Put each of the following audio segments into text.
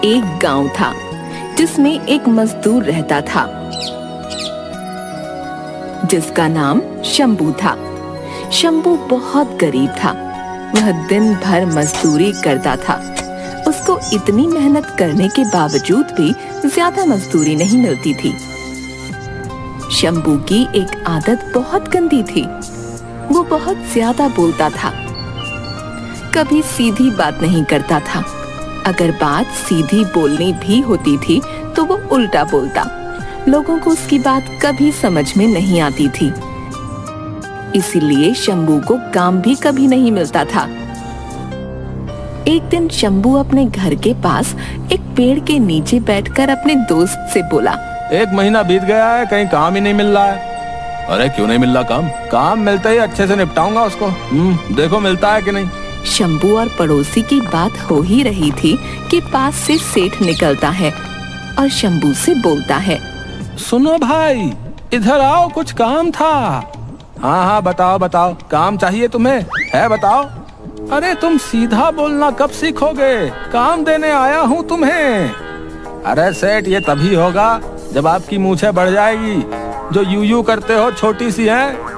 एक गांव था जिसमें एक मजदूर रहता था जिसका नाम शंभू था। शंभू बहुत गरीब था। वह दिन भर मजदूरी करता था। उसको इतनी मेहनत करने के बावजूद भी ज्यादा मजदूरी नहीं मिलती थी। शंभू की एक आदत बहुत गंदी थी। वो बहुत ज्यादा बोलता था। कभी सीधी बात नहीं करता था। अगर बात सीधी बोलनी भी होती थी तो वो उल्टा बोलता। लोगों को उसकी बात कभी समझ में नहीं आती थी। इसीलिए शंभू को काम भी कभी नहीं मिलता था। एक दिन शंभू अपने घर के पास एक पेड़ के नीचे बैठकर अपने दोस्त से बोला, 1 महीना बीत गया है, कहीं काम ही नहीं मिल रहा है। अरे क्यों नहीं मिल रहा काम? काम मिलते ही अच्छे से निपटाऊंगा उसको। देखो मिलता है कि नहीं। शंभू और पड़ोसी की बात हो ही रही थी कि पास से सेठ निकलता है और शंभू से बोलता है, सुनो भाई, इधर आओ, कुछ काम था। हाँ बताओ बताओ, काम चाहिए तुम्हें? है बताओ। अरे तुम सीधा बोलना कब सीखोगे? काम देने आया हूँ तुम्हें। अरे सेठ, ये तभी होगा जब आपकी मूछें बढ़ जाएगी। जो यूं करते हो छोटी सी है।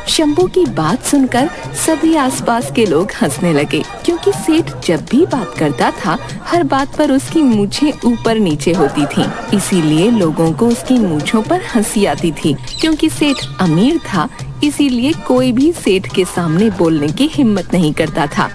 शंभू की बात सुनकर सभी आसपास के लोग हंसने लगे, क्योंकि सेठ जब भी बात करता था हर बात पर उसकी मूछें ऊपर नीचे होती थीं। इसीलिए लोगों को उसकी मूछों पर हंसी आती थी। क्योंकि सेठ अमीर था, इसीलिए कोई भी सेठ के सामने बोलने की हिम्मत नहीं करता था।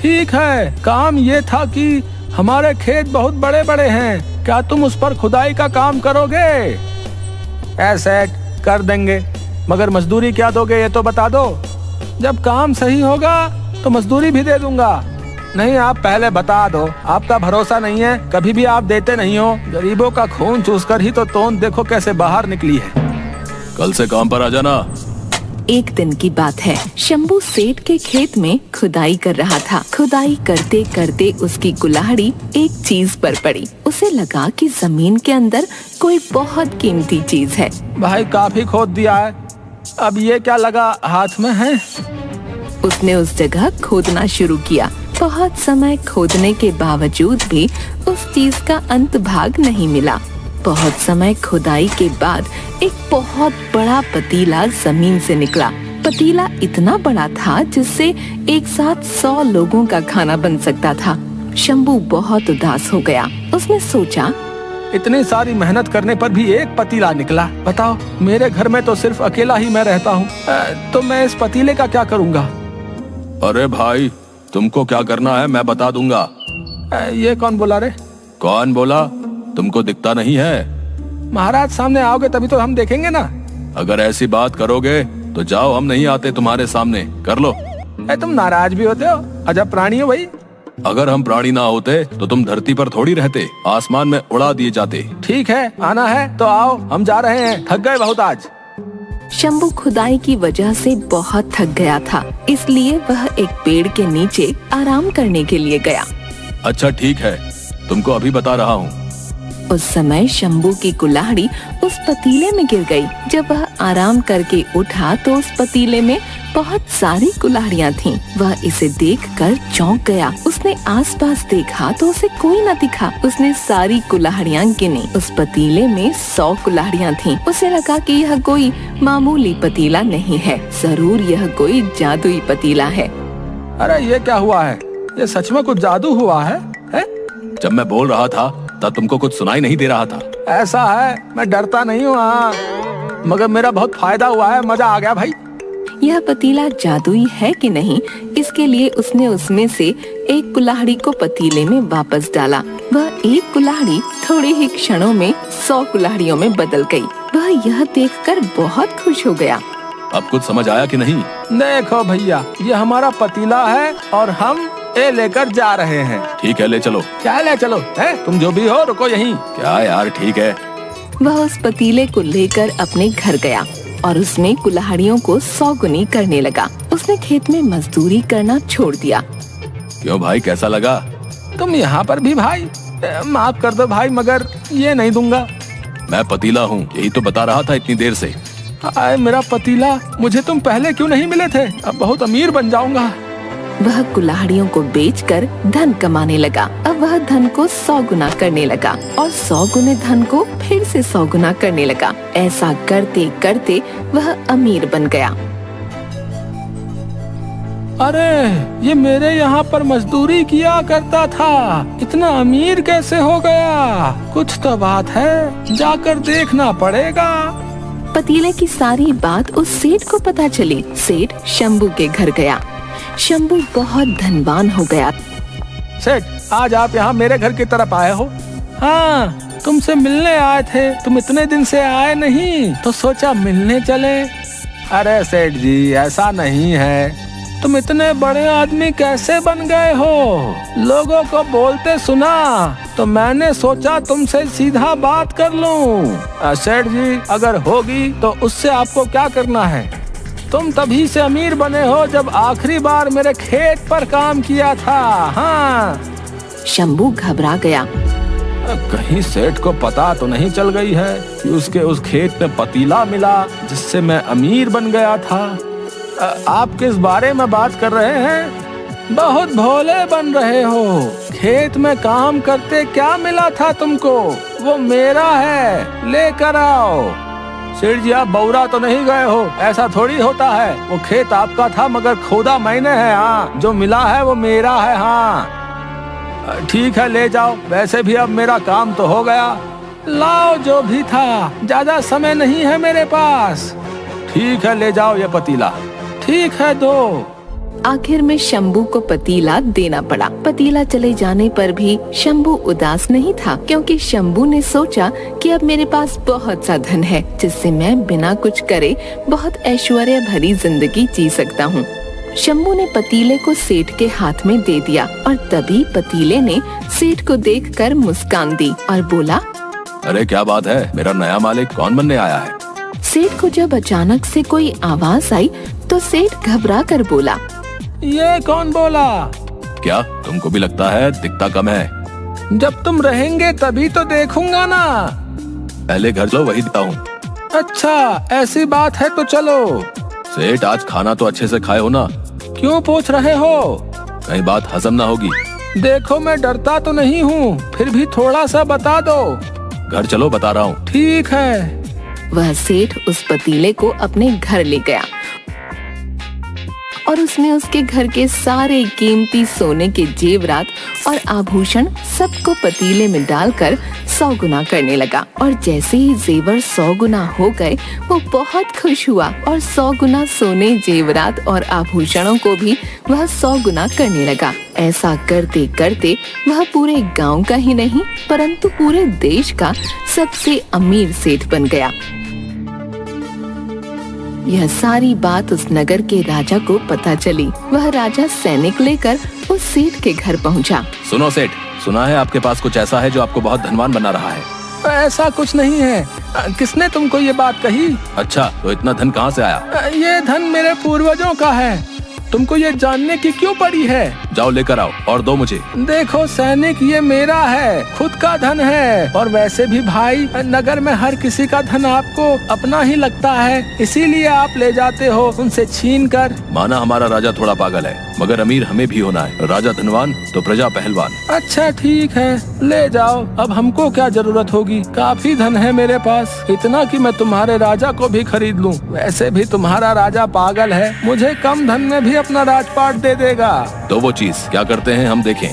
ठीक है, काम ये था कि हमारे खेत बहुत बड़े बड़े हैं, क्या तुम उस पर खुदाई का काम करोगे? ऐसे कर देंगे, मगर मजदूरी क्या दोगे ये तो बता दो। जब काम सही होगा तो मजदूरी भी दे दूंगा। नहीं, आप पहले बता दो। आपका भरोसा नहीं है, कभी भी आप देते नहीं हो। गरीबों का खून चूसकर ही तो तोंद देखो कैसे बाहर निकली है। कल से काम पर आ जाना। एक दिन की बात है, शंभू सेठ के खेत में खुदाई कर रहा था। खुदाई करते करते उसकी कुल्हाड़ी एक चीज पर पड़ी। उसे लगा कि जमीन के अंदर कोई बहुत कीमती चीज है। भाई काफी खोद दिया है, अब ये क्या लगा हाथ में है? उसने उस जगह खोदना शुरू किया। बहुत समय खोदने के बावजूद भी उस चीज का अंत भाग नहीं मिला। बहुत समय खुदाई के बाद एक बहुत बड़ा पतीला जमीन से निकला। पतीला इतना बड़ा था जिससे एक साथ 100 लोगों का खाना बन सकता था। शंभू बहुत उदास हो गया। उसने सोचा, इतनी सारी मेहनत करने पर भी एक पतीला निकला। बताओ, मेरे घर में तो सिर्फ अकेला ही मैं रहता हूँ, तो मैं इस पतीले का क्या करूँगा? अरे भाई, तुमको क्या करना है मैं बता दूंगा। ये कौन बोला रे? कौन बोला? तुमको दिखता नहीं है? महाराज सामने आओगे तभी तो हम देखेंगे ना। अगर ऐसी बात करोगे तो जाओ, हम नहीं आते तुम्हारे सामने। कर लो। तुम नाराज भी होते हो, अजब प्राणी हो भाई। अगर हम प्राणी ना होते तो तुम धरती पर थोड़ी रहते, आसमान में उड़ा दिए जाते। ठीक है, आना है तो आओ, हम जा रहे हैं, थक गए बहुत आज। शंभू खुदाई की वजह से बहुत थक गया था, इसलिए वह एक पेड़ के नीचे आराम करने के लिए गया। अच्छा ठीक है, तुमको अभी बता रहा हूँ। उस समय शंभू की कुल्हाड़ी उस पतीले में गिर गई। जब वह आराम करके उठा तो उस पतीले में बहुत सारी कुल्हाड़ियाँ थीं। वह इसे देखकर चौंक गया। उसने आसपास देखा तो उसे कोई न दिखा। उसने सारी कुल्हाड़ियाँ गिनी। उस पतीले में 100 कुल्हाड़ियाँ थीं। उसे लगा कि यह कोई मामूली पतीला नहीं है, जरूर यह कोई जादुई पतीला है। अरे ये क्या हुआ है? ये सच में कुछ जादू हुआ है? जब मैं बोल रहा था तब तुमको कुछ सुनाई नहीं दे रहा था। ऐसा है, मैं डरता नहीं हूँ, मगर मेरा बहुत फायदा हुआ है, मजा आ गया भाई। यह पतीला जादुई है कि नहीं, इसके लिए उसने उसमें से एक कुल्हाड़ी को पतीले में वापस डाला। वह एक कुल्हाड़ी थोड़े ही क्षणों में 100 कुल्हाड़ियों में बदल गई। वह यह देखकर बहुत खुश हो गया। अब कुछ समझ आया कि नहीं? देखो भैया, ये हमारा पतीला है और हम ये लेकर जा रहे हैं। ठीक है, ले चलो। क्या ले चलो है? तुम जो भी हो, रुको यहीं। क्या यार, ठीक है। वह उस पतीले को लेकर अपने घर गया और उसमें कुल्हाड़ियों को 100 गुनी करने लगा। उसने खेत में मजदूरी करना छोड़ दिया। क्यों भाई, कैसा लगा? तुम यहाँ पर भी भाई? माफ कर दो भाई, मगर ये नहीं दूंगा। मैं पतीला हूँ, यही तो बता रहा था इतनी देर से। आए मेरा पतीला, मुझे तुम पहले क्यों नहीं मिले थे? अब बहुत अमीर बन जाऊंगा। वह कुल्हाड़ियों को बेचकर धन कमाने लगा। अब वह धन को 100 गुना करने लगा और 100 गुने धन को फिर से 100 गुना करने लगा। ऐसा करते करते वह अमीर बन गया। अरे ये मेरे यहाँ पर मजदूरी किया करता था, इतना अमीर कैसे हो गया? कुछ तो बात है, जाकर देखना पड़ेगा। पतीले की सारी बात उस सेठ को पता चली। सेठ शंभू के घर गया। शंभू बहुत धनवान हो गया। सेठ, आज आप यहाँ मेरे घर की तरफ आए हो? हाँ, तुमसे मिलने आए थे। तुम इतने दिन से आए नहीं तो सोचा मिलने चले। अरे सेठ जी, ऐसा नहीं है। तुम इतने बड़े आदमी कैसे बन गए हो? लोगों को बोलते सुना तो मैंने सोचा तुमसे सीधा बात कर लूं। सेठ जी, अगर होगी तो उससे आपको क्या करना है? तुम तभी से अमीर बने हो जब आखिरी बार मेरे खेत पर काम किया था। हाँ। शंभू घबरा गया। कहीं सेठ को पता तो नहीं चल गई है कि उसके उस खेत में पतीला मिला जिससे मैं अमीर बन गया था। आप किस बारे में बात कर रहे हैं? बहुत भोले बन रहे हो। खेत में काम करते क्या मिला था तुमको? वो मेरा है, लेकर आओ। सेठ जी, आप बौरा तो नहीं गए हो? ऐसा थोड़ी होता है। वो खेत आपका था मगर खोदा मैंने है। हाँ, जो मिला है वो मेरा है। हाँ ठीक है, ले जाओ। वैसे भी अब मेरा काम तो हो गया। लाओ जो भी था, ज्यादा समय नहीं है मेरे पास। ठीक है, ले जाओ ये पतीला। ठीक है, दो। आखिर में शंभू को पतीला देना पड़ा। पतीला चले जाने पर भी शंभू उदास नहीं था, क्योंकि शंभू ने सोचा कि अब मेरे पास बहुत सा धन है जिससे मैं बिना कुछ करे बहुत ऐश्वर्य भरी जिंदगी जी सकता हूँ। शंभू ने पतीले को सेठ के हाथ में दे दिया और तभी पतीले ने सेठ को देखकर मुस्कान दी और बोला, अरे क्या बात है, मेरा नया मालिक कौन बनने आया है? सेठ को जब अचानक से कोई आवाज आई तो सेठ घबरा कर बोला, ये कौन बोला? क्या तुमको भी लगता है दिखता कम है? जब तुम रहेंगे तभी तो देखूंगा ना। पहले घर चलो, वही दिखता हूँ। अच्छा, ऐसी बात है तो चलो। सेठ, आज खाना तो अच्छे से खाए हो ना? क्यों पूछ रहे हो? कहीं बात हजम ना होगी। देखो, मैं डरता तो नहीं हूँ, फिर भी थोड़ा सा बता दो। घर चलो, बता रहा हूँ। ठीक है। वह सेठ उस पतीले को अपने घर ले गया और उसने उसके घर के सारे कीमती सोने के जेवरात और आभूषण सबको पतीले में डालकर 100 गुना करने लगा। और जैसे ही जेवर 100 गुना हो गए, वो बहुत खुश हुआ और 100 गुना सोने, जेवरात और आभूषणों को भी वह 100 गुना करने लगा। ऐसा करते करते वह पूरे गांव का ही नहीं परंतु पूरे देश का सबसे अमीर सेठ बन गया। यह सारी बात उस नगर के राजा को पता चली। वह राजा सैनिक लेकर उस सेठ के घर पहुंचा। सुनो सेठ, सुना है आपके पास कुछ ऐसा है जो आपको बहुत धनवान बना रहा है। ऐसा कुछ नहीं है। किसने तुमको ये बात कही? अच्छा, तो इतना धन कहाँ से आया? ये धन मेरे पूर्वजों का है। तुमको ये जानने की क्यों पड़ी है? जाओ लेकर आओ और दो मुझे। देखो सैनिक, ये मेरा है, खुद का धन है। और वैसे भी भाई, नगर में हर किसी का धन आपको अपना ही लगता है, इसीलिए आप ले जाते हो उनसे छीन कर। माना हमारा राजा थोड़ा पागल है, मगर अमीर हमें भी होना है। राजा धनवान तो प्रजा पहलवान। अच्छा ठीक है, ले जाओ। अब हमको क्या जरूरत होगी? काफी धन है मेरे पास, इतना कि मैं तुम्हारे राजा को भी खरीद लूं। वैसे भी तुम्हारा राजा पागल है, मुझे कम धन में भी अपना राजपाट दे देगा। तो वो चीज क्या करते हैं हम देखें।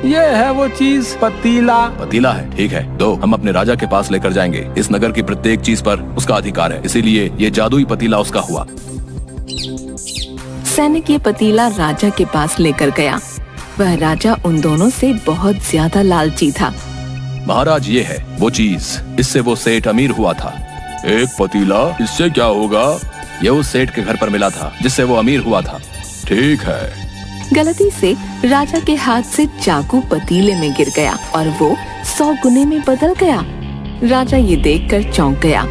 ये है वो चीज, पतीला। पतीला है, ठीक है, दो। हम अपने राजा के पास लेकर जाएंगे। इस नगर की प्रत्येक चीज पर उसका अधिकार है, इसीलिए ये जादुई पतीला उसका हुआ। सैनिक ये पतीला राजा के पास लेकर गया। वह राजा उन दोनों से बहुत ज्यादा लालची था। महाराज, ये है वो चीज, इससे वो सेठ अमीर हुआ था। एक पतीला, इससे क्या होगा? ये उस सेठ के घर पर मिला था जिससे वो अमीर हुआ था। ठीक है। गलती से राजा के हाथ से चाकू पतीले में गिर गया और वो 100 गुने में बदल गया। राजा ये देखकर चौंक गया।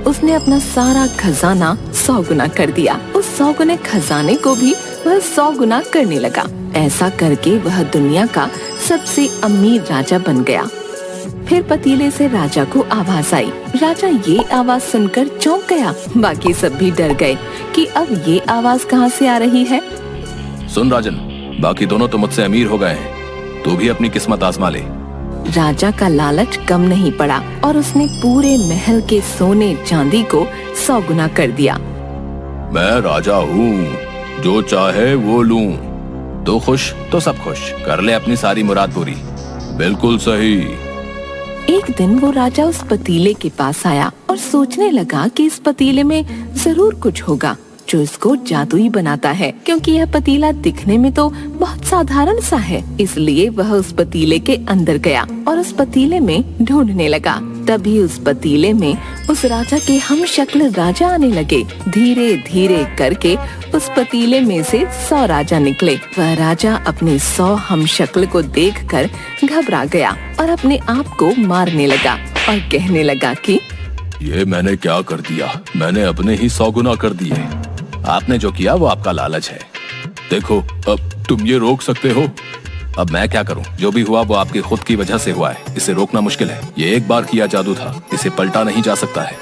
उसने अपना सारा खजाना 100 गुना कर दिया। उस 100 गुने खजाने को भी वह 100 गुना करने लगा। ऐसा करके वह दुनिया का सबसे अमीर राजा बन गया। फिर पतीले से राजा को आवाज आई। राजा ये आवाज सुनकर चौंक गया। बाकी सब भी डर गए कि अब ये आवाज कहाँ से आ रही है। सुन राजन, बाकी दोनों तो मुझसे अमीर हो गए हैं, तू भी अपनी किस्मत आजमा ले। राजा का लालच कम नहीं पड़ा और उसने पूरे महल के सोने चांदी को 100 गुना कर दिया। मैं राजा हूँ, जो चाहे वो लूं। तू खुश तो सब खुश, कर ले अपनी सारी मुराद पूरी। बिल्कुल सही। एक दिन वो राजा उस पतीले के पास आया और सोचने लगा कि इस पतीले में जरूर कुछ होगा जो इसको जादुई बनाता है, क्योंकि यह पतीला दिखने में तो बहुत साधारण सा है। इसलिए वह उस पतीले के अंदर गया और उस पतीले में ढूंढने लगा। तभी उस पतीले में उस राजा के हम शक्ल राजा आने लगे। धीरे धीरे करके उस पतीले में से 100 राजा निकले। वह राजा अपने 100 हम शक्ल को देखकर घबरा गया और अपने आप को मारने लगा और कहने लगा कि ये मैंने क्या कर दिया, मैंने अपने ही 100 गुना कर दिए। आपने जो किया वो आपका लालच है। देखो, अब तुम ये रोक सकते हो। अब मैं क्या करूं? जो भी हुआ वो आपकी खुद की वजह से हुआ है, इसे रोकना मुश्किल है। ये एक बार किया जादू था, इसे पलटा नहीं जा सकता है।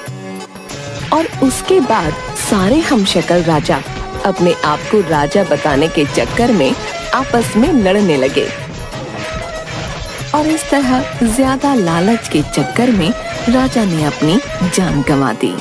और उसके बाद सारे हमशक्ल राजा अपने आप को राजा बताने के चक्कर में आपस में लड़ने लगे और इस तरह ज्यादा लालच के चक्कर में राजा ने अपनी जान गंवा दी।